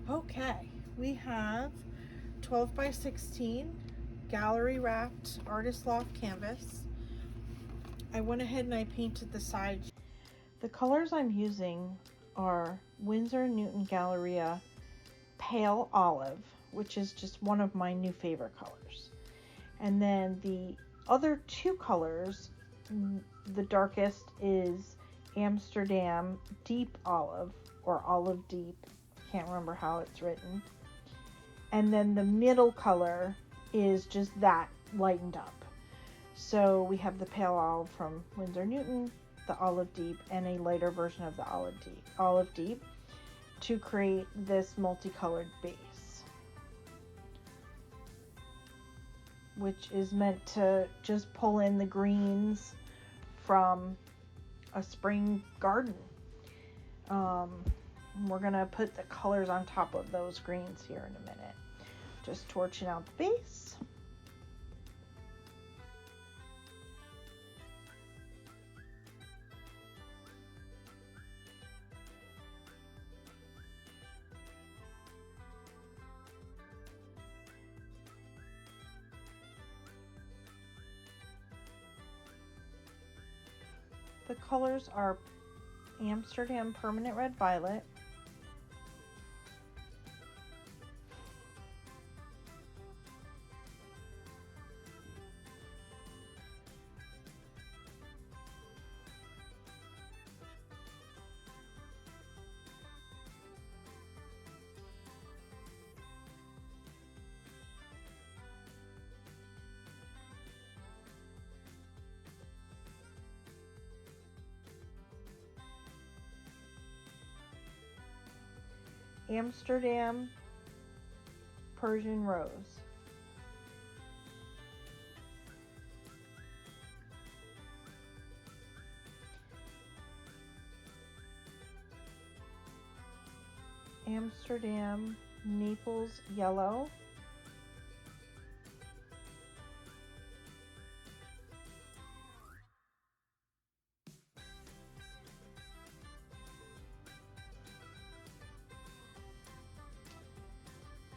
Okay, we have 12 by 16 gallery wrapped artist loft canvas. I went ahead and I painted the sides. The colors I'm using are Winsor Newton Galleria Pale Olive, which is just one of my new favorite colors. And then the other two colors, the darkest is Amsterdam Deep Olive, or Olive Deep. Can't remember how it's written. And then the middle color is just that lightened up. So we have the Pale Olive from Winsor Newton, the Olive Deep, and a lighter version of the Olive Deep to create this multicolored base, which is meant to just pull in the greens from a spring garden. We're gonna put the colors on top of those greens here in a minute. Just torching out the base. The colors are Amsterdam Permanent Red Violet, Amsterdam Persian Rose, Amsterdam Naples Yellow,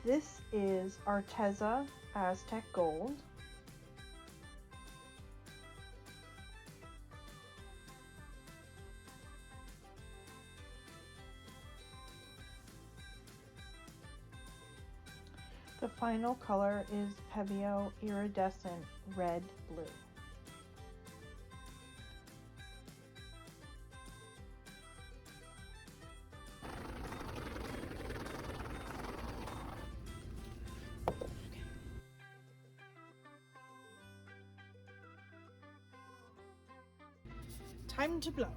this is Arteza Aztec Gold, the final color is Pebeo Iridescent Red Blue. Time to blow.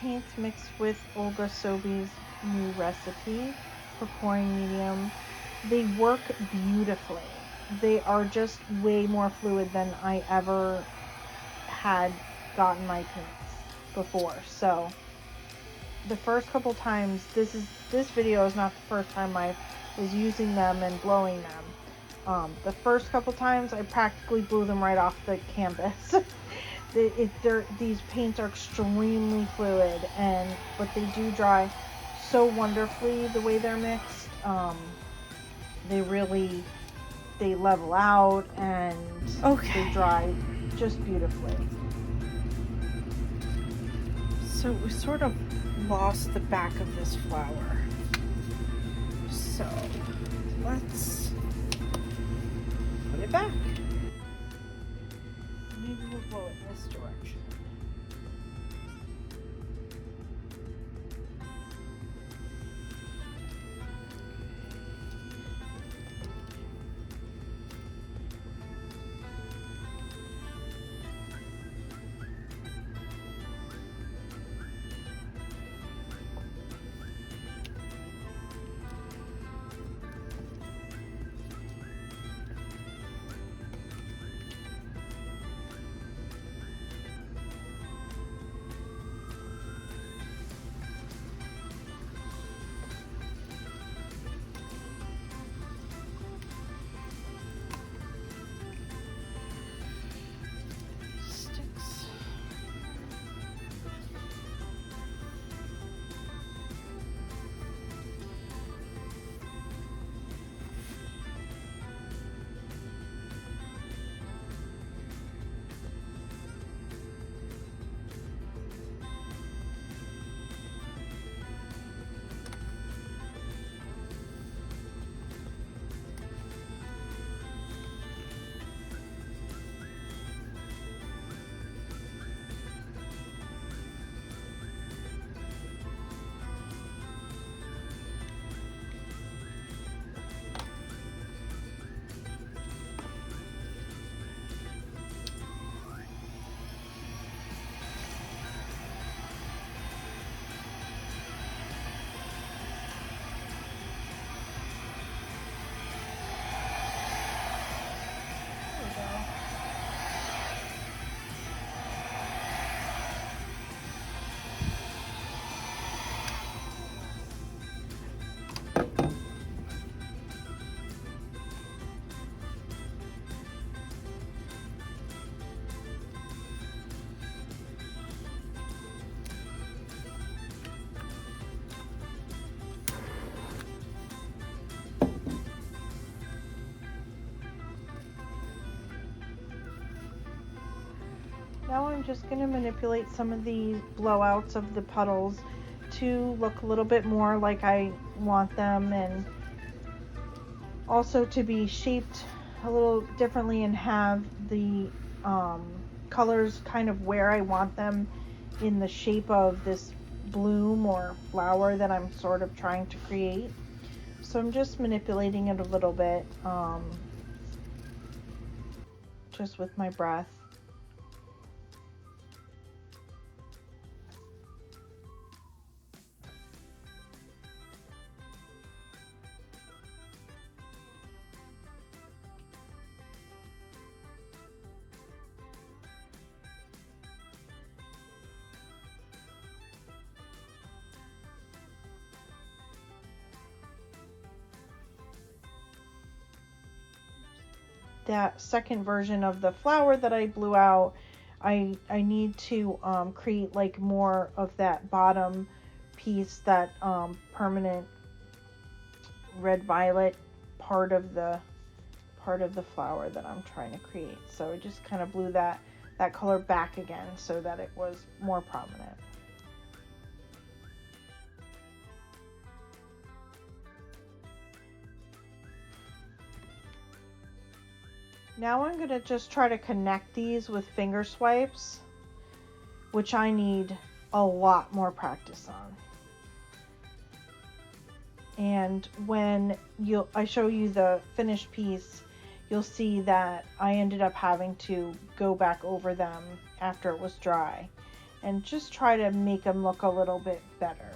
Paints mixed with Olga Soby's new recipe for pouring medium. They work beautifully. They are just way more fluid than I ever had gotten my paints before. So the first couple times, this video is not the first time I was using them and blowing them. The first couple times I practically blew them right off the canvas. These paints are extremely fluid, but they do dry so wonderfully the way they're mixed. They level out and they dry just beautifully. So we sort of lost the back of this flower. So let's put it back. Maybe we'll blow it this direction. just going to manipulate some of the blowouts of the puddles to look a little bit more like I want them, and also to be shaped a little differently and have the colors kind of where I want them in the shape of this bloom or flower that I'm sort of trying to create. So I'm just manipulating it a little bit, just with my breath. That second version of the flower that I blew out, I need to create like more of that bottom piece, that permanent red violet part of the flower that I'm trying to create. So I just kind of blew that color back again so that it was more prominent. Now I'm going to just try to connect these with finger swipes, which I need a lot more practice on. And when I show you the finished piece, you'll see that I ended up having to go back over them after it was dry and just try to make them look a little bit better.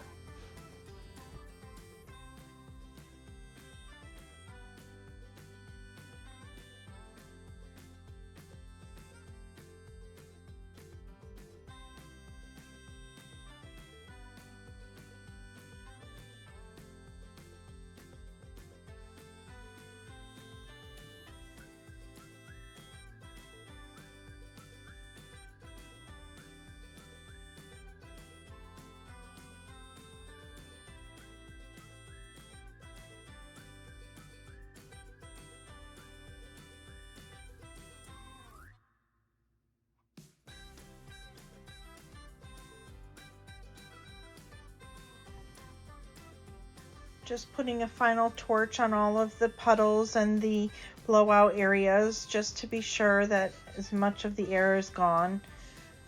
Just putting a final torch on all of the puddles and the blowout areas, just to be sure that as much of the air is gone,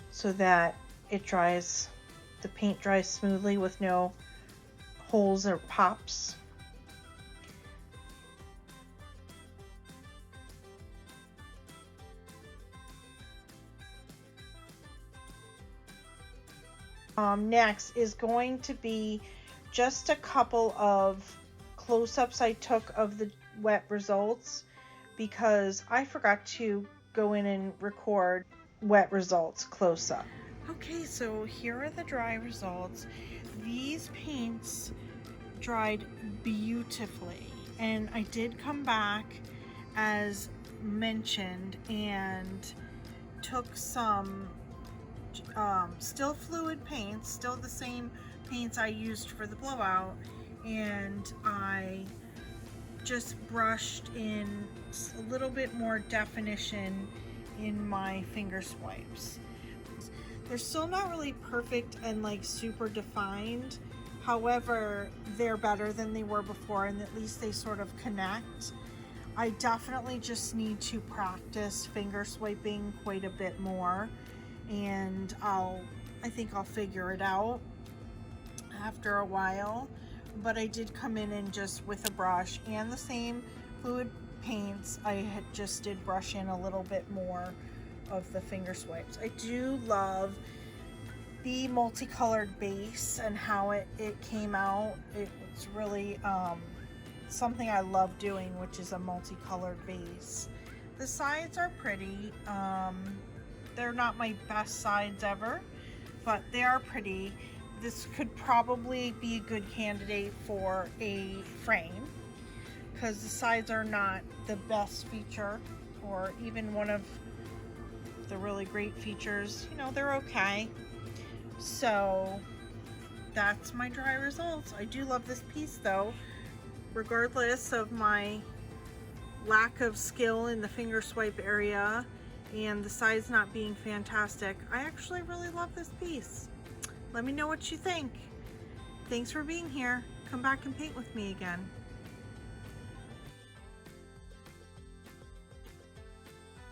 so that it dries, the paint dries smoothly with no holes or pops. Next is going to be just a couple of close-ups I took of the wet results, because I forgot to go in and record wet results close up. Okay, so here are the dry results. These paints dried beautifully, and I did come back as mentioned and took some still fluid paints, still the same paints I used for the blowout, and I just brushed in a little bit more definition in my finger swipes. They're still not really perfect and like super defined, however they're better than they were before, and at least they sort of connect. I definitely just need to practice finger swiping quite a bit more, and I think I'll figure it out after a while. But I did come in and just with a brush and the same fluid paints, I just did brush in a little bit more of the finger swipes. I do love the multicolored base and how it came out. It's really something I love doing, which is a multicolored base. The sides are pretty. They're not my best sides ever, but they are pretty. This could probably be a good candidate for a frame, because the sides are not the best feature, or even one of the really great features. You know, they're okay. So that's my dry results. I do love this piece though, regardless of my lack of skill in the finger swipe area and the sides not being fantastic, I actually really love this piece. Let me know what you think. Thanks for being here. Come back and paint with me again.